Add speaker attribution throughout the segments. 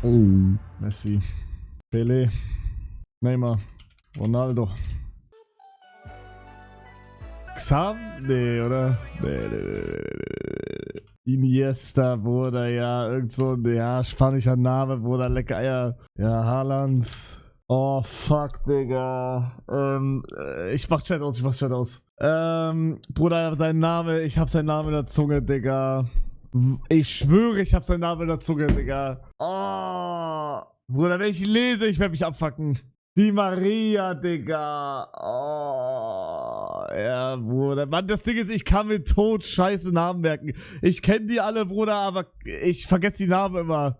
Speaker 1: Oh. Messi. Pelé. Neymar. Ronaldo. Xam? Nee, oder? Nee. Iniesta, Bruder, ja, irgend so ein, ja, spanischer Name, Bruder, lecker Eier. Ja, Haaland. Oh, fuck, Digga. Ich mach Chat aus. Bruder, sein Name, ich hab seinen Namen in der Zunge, Digga. Ich schwöre, ich hab seinen Namen in der Zunge, Digga. Oh. Bruder, wenn ich ihn lese, ich werde mich abfucken. Die Maria, Digga. Oh. Ja, Bruder. Mann, das Ding ist, ich kann mir tot scheiße Namen merken. Ich kenne die alle, Bruder, aber ich vergesse die Namen immer.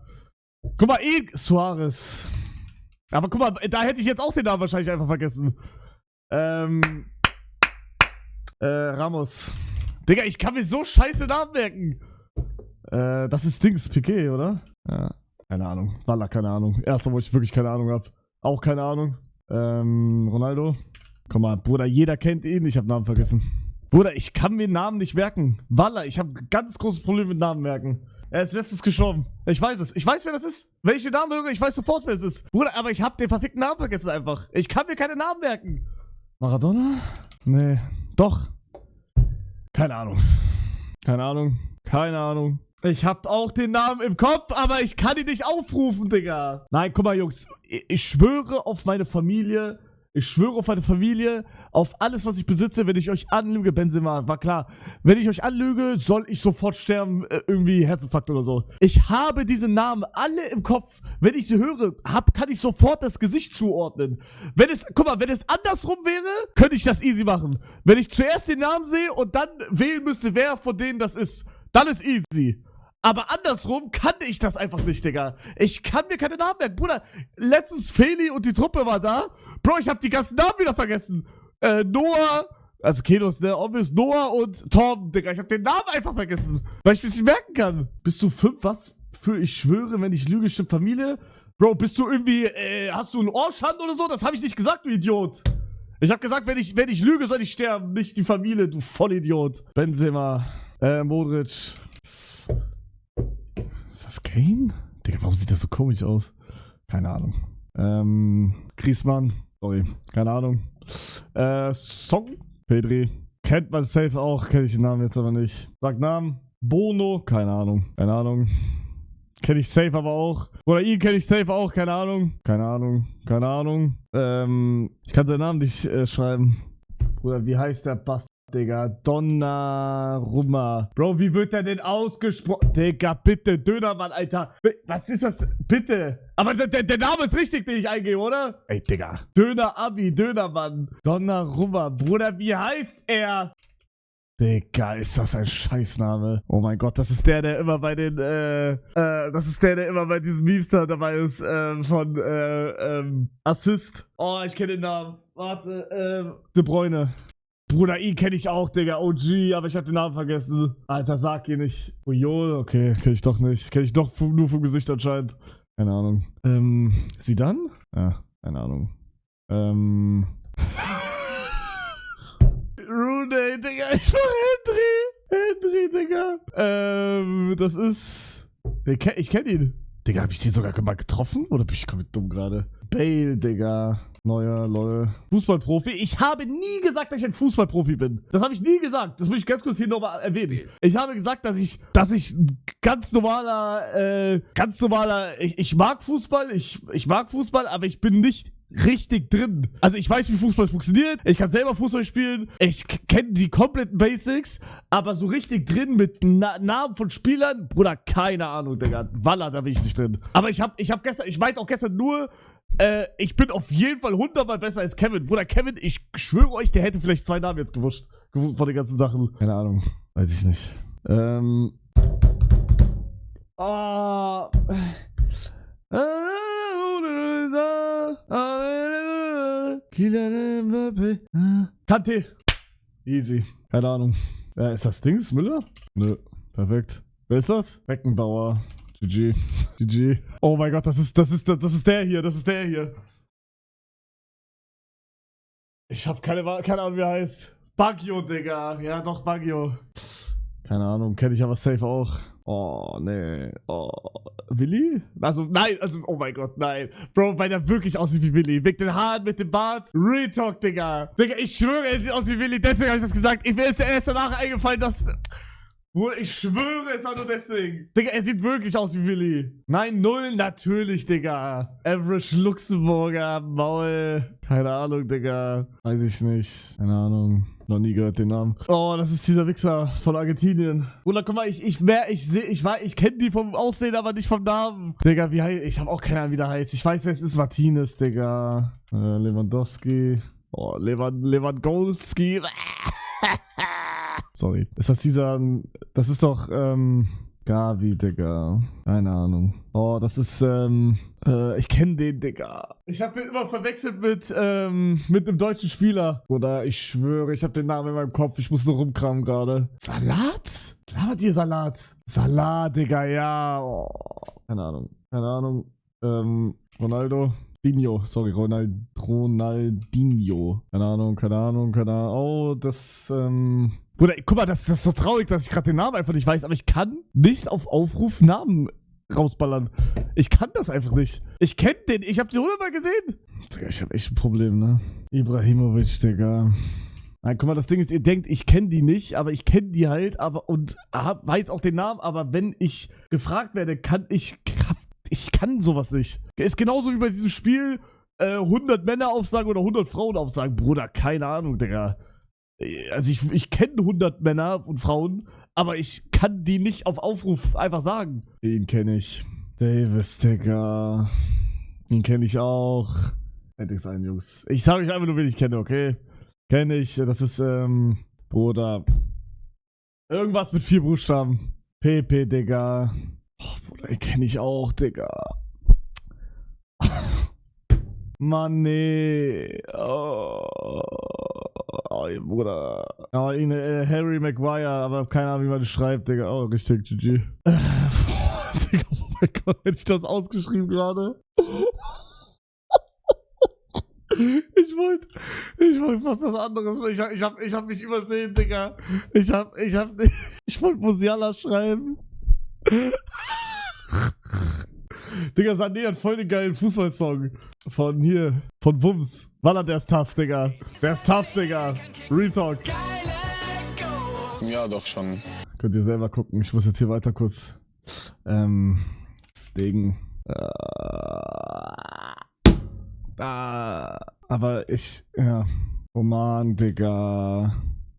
Speaker 1: Guck mal, Suarez. Aber guck mal, da hätte ich jetzt auch den Namen wahrscheinlich einfach vergessen. Ramos. Digga, ich kann mir so scheiße Namen merken. Das ist Dings, Piqué, oder? Ja, keine Ahnung. Walla, keine Ahnung. Erster, wo ich wirklich keine Ahnung habe. Auch keine Ahnung. Ronaldo. Guck mal, Bruder, jeder kennt ihn. Ich habe Namen vergessen. Bruder, ich kann mir Namen nicht merken. Walla, ich habe ganz großes Problem mit Namen merken. Er ist letztens gestorben. Ich weiß es. Ich weiß, wer das ist. Wenn ich den Namen höre, ich weiß sofort, wer es ist. Bruder, aber ich habe den verfickten Namen vergessen einfach. Ich kann mir keine Namen merken. Maradona? Nee. Doch. Keine Ahnung. Keine Ahnung. Keine Ahnung. Ich hab auch den Namen im Kopf, aber ich kann ihn nicht aufrufen, Digga. Nein, guck mal, Jungs. Ich schwöre auf meine Familie. Ich schwöre auf meine Familie, auf alles, was ich besitze, wenn ich euch anlüge, Benzema, war klar. Wenn ich euch anlüge, soll ich sofort sterben, irgendwie Herzinfarkt oder so. Ich habe diese Namen alle im Kopf. Wenn ich sie höre, kann ich sofort das Gesicht zuordnen. Guck mal, wenn es andersrum wäre, könnte ich das easy machen. Wenn ich zuerst den Namen sehe und dann wählen müsste, wer von denen das ist, dann ist easy. Aber andersrum kannte ich das einfach nicht, Digga. Ich kann mir keine Namen merken. Bruder, letztens Feli und die Truppe war da. Bro, ich hab die ganzen Namen wieder vergessen. Noah, also Kenos, ne, obvious, Noah und Tom, Digga. Ich hab den Namen einfach vergessen, weil ich mich nicht merken kann. Bist du 5, was? Für ich schwöre, wenn ich lüge, stimmt Familie? Bro, bist du irgendwie, hast du einen Ohrschand oder so? Das habe ich nicht gesagt, du Idiot. Ich hab gesagt, wenn ich lüge, soll ich sterben, nicht die Familie, du Vollidiot. Benzema, Modric. Ist das Kane? Digga, warum sieht das so komisch aus? Keine Ahnung. Griezmann. Sorry, keine Ahnung. Song? Pedri. Kennt man safe auch, kenne ich den Namen jetzt aber nicht. Sag Namen. Bono? Keine Ahnung. Keine Ahnung. Kenne ich safe aber auch. Oder ihn kenne ich safe auch, keine Ahnung. Keine Ahnung. Keine Ahnung. Ich kann seinen Namen nicht schreiben. Bruder, wie heißt der Bastard? Digga, Donnarumma. Bro, wie wird der denn ausgesprochen? Digga, bitte, Dönermann, Alter. Was ist das? Bitte. Aber der Name ist richtig, den ich eingebe, oder? Ey, Digga. Döner-Abi, Dönermann. Donnarumma. Bruder, wie heißt er? Digga, ist das ein Scheißname. Oh mein Gott, das ist der immer bei den, das ist der immer bei diesen Memes da dabei ist, von, Assist. Oh, ich kenne den Namen. Warte, De Bruyne. Bruder, ihn kenne ich auch, Digga. OG, aber ich hab den Namen vergessen. Alter, sag ihn nicht. Ujol, okay, kenne ich doch nicht. Kenne ich doch nur vom Gesicht anscheinend. Keine Ahnung. Zidane? Ja, keine Ahnung. Rooney, Digga, ich war Henry, Digga. Das ist... Ich kenne ihn. Digga, hab ich den sogar mal getroffen? Oder bin ich komplett dumm gerade? Bale, Digga. Neuer, lol. Fußballprofi. Ich habe nie gesagt, dass ich ein Fußballprofi bin. Das habe ich nie gesagt. Das muss ich ganz kurz hier nochmal erwähnen. Ich habe gesagt, dass ich ganz normaler, ich mag Fußball, ich mag Fußball, aber ich bin nicht richtig drin. Also ich weiß, wie Fußball funktioniert. Ich kann selber Fußball spielen. Ich kenne die kompletten Basics. Aber so richtig drin mit Namen von Spielern, Bruder, keine Ahnung, Digga. Walla, da bin ich nicht drin. Aber ich meinte auch gestern nur, ich bin auf jeden Fall 100-mal besser als Kevin. Bruder, Kevin, ich schwöre euch, der hätte vielleicht 2 Namen jetzt gewusst von den ganzen Sachen. Keine Ahnung. Weiß ich nicht. Kante. Easy. Keine Ahnung. Ist das Dings? Müller? Nö. Perfekt. Wer ist das? Beckenbauer. GG. GG. Oh mein Gott, das ist der hier. Das ist der hier. Ich hab keine Ahnung, wie er heißt. Baggio, Digga. Ja, doch, Baggio. Keine Ahnung, kenne ich aber safe auch. Oh, nee. Oh. Willi? Also, nein, also, oh mein Gott, nein. Bro, weil der wirklich aussieht wie Willi. Mit den Haaren, mit dem Bart. Real Talk, Digga. Digga, ich schwöre, er sieht aus wie Willi. Deswegen habe ich das gesagt. Mir ist erst danach eingefallen, dass... Bruder, ich schwöre, es war nur deswegen. Digga, er sieht wirklich aus wie Willi. Nein, null, natürlich, Digga. Average Luxemburger, Maul. Keine Ahnung, Digga. Weiß ich nicht. Keine Ahnung. Noch nie gehört den Namen. Oh, das ist dieser Wichser von Argentinien. Bruder, guck mal, ich kenne die vom Aussehen, aber nicht vom Namen. Digga, wie heißt... Ich habe auch keine Ahnung, wie der heißt. Ich weiß, wer es ist. Martinez, Digga. Lewandowski. Oh, Lewandowski. Sorry. Ist das dieser... Das ist doch, Gavi, Digga. Keine Ahnung. Oh, das ist, ich kenne den, Digga. Ich habe den immer verwechselt mit einem deutschen Spieler. Oder ich schwöre, ich habe den Namen in meinem Kopf. Ich muss nur rumkramen gerade. Salat? Labert ihr Salat? Salat, Digga, ja. Oh, keine Ahnung. Keine Ahnung. Ronaldinho. Keine Ahnung. Oh, das, Bruder, guck mal, das ist so traurig, dass ich gerade den Namen einfach nicht weiß, aber ich kann nicht auf Aufruf Namen rausballern. Ich kann das einfach nicht. Ich kenne den, ich habe den 100-mal gesehen. Digga, ich habe echt ein Problem, ne? Ibrahimovic, Digga. Nein, guck mal, das Ding ist, ihr denkt, ich kenne die nicht, aber ich kenne die halt, weiß auch den Namen, aber wenn ich gefragt werde, ich kann sowas nicht. Ist genauso wie bei diesem Spiel 100 Männer aufsagen oder 100 Frauen aufsagen. Bruder, keine Ahnung, Digga. Also ich kenne 100 Männer und Frauen, aber ich kann die nicht auf Aufruf einfach sagen. Den kenne ich. Davis, Digga. Den kenne ich auch. Endlich ein, Jungs. Ich sage euch einfach nur, wen ich kenne, okay? Kenne ich. Das ist, Bruder. Irgendwas mit 4 Buchstaben. PP, Digga. Oh, Bruder, den kenne ich auch, Digga. Mann, nee. Oh, Bruder. Oh, Harry Maguire, aber keine Ahnung, wie man das schreibt, Digga. Oh, richtig, GG. Digga, oh mein Gott, hätte ich das ausgeschrieben gerade? Ich wollte fast was anderes. Ich hab mich übersehen, Digga. Ich wollte Musiala schreiben. Digga, Sané hat voll den geilen Fußballsong. Von Wums. Walla, der ist tough, Digga. Der ist tough, Digga. Real Talk.
Speaker 2: Ja, doch schon.
Speaker 1: Könnt ihr selber gucken. Ich muss jetzt hier weiter kurz. Deswegen. Aber ja. Oh Mann, Digga.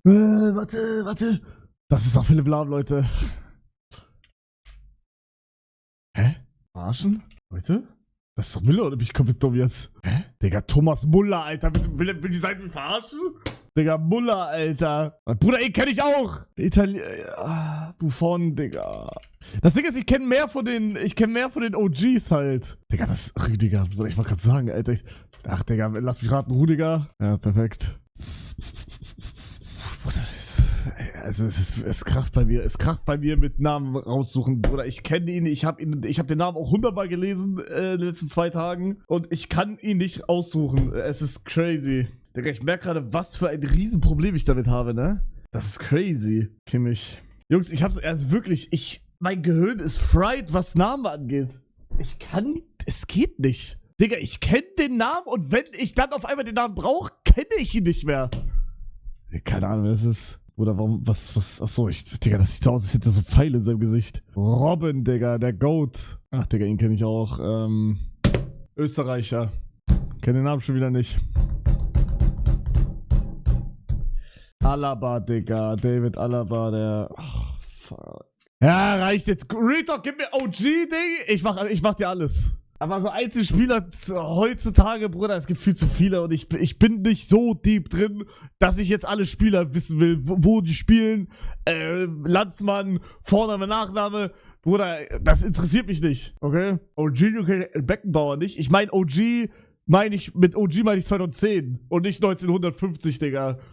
Speaker 1: Warte. Das ist auch Philipp Lahm, Leute. Hä? Verarschen? Leute? Das ist doch Müller oder bin ich komplett dumm jetzt? Hä? Digga, Thomas Muller, Alter. Will die Seite mich verarschen? Digga, Muller, Alter. Bruder, den kenn ich auch. Buffon, Digga. Das Ding ist, ich kenne mehr von den OGs halt. Digga, das ist Rüdiger. Ich wollte gerade sagen, Alter. Ach, Digga, lass mich raten, Rüdiger. Ja, perfekt. Bruder, also es kracht bei mir. Es kracht bei mir mit Namen raussuchen. Bruder, ich kenne ihn. Ich hab den Namen auch 100-mal gelesen in den letzten 2 Tagen. Und ich kann ihn nicht aussuchen. Es ist crazy. Digga, ich merke gerade, was für ein Riesenproblem ich damit habe, ne? Das ist crazy. Kimmich. Jungs, mein Gehirn ist fried, was Namen angeht. Es geht nicht. Digga, ich kenne den Namen und wenn ich dann auf einmal den Namen brauche, kenne ich ihn nicht mehr. Keine Ahnung, das ist... Oder warum, achso, Digga, das sieht so aus, als hätte er so Pfeile in seinem Gesicht. Robin, Digga, der Goat. Ach, Digga, ihn kenne ich auch. Österreicher. Kenne den Namen schon wieder nicht. Alaba, Digga. David Alaba, der... Oh, fuck. Ja, reicht jetzt. Real Talk, gib mir OG-Ding. Ich mach dir alles. Aber so Einzelspieler heutzutage, Bruder, es gibt viel zu viele und ich bin nicht so deep drin, dass ich jetzt alle Spieler wissen will, wo die spielen. Landsmann, Vorname, Nachname. Bruder, das interessiert mich nicht, okay? OG Beckenbauer nicht. Ich meine OG, mit OG meine ich 2010 und nicht 1950, Digga.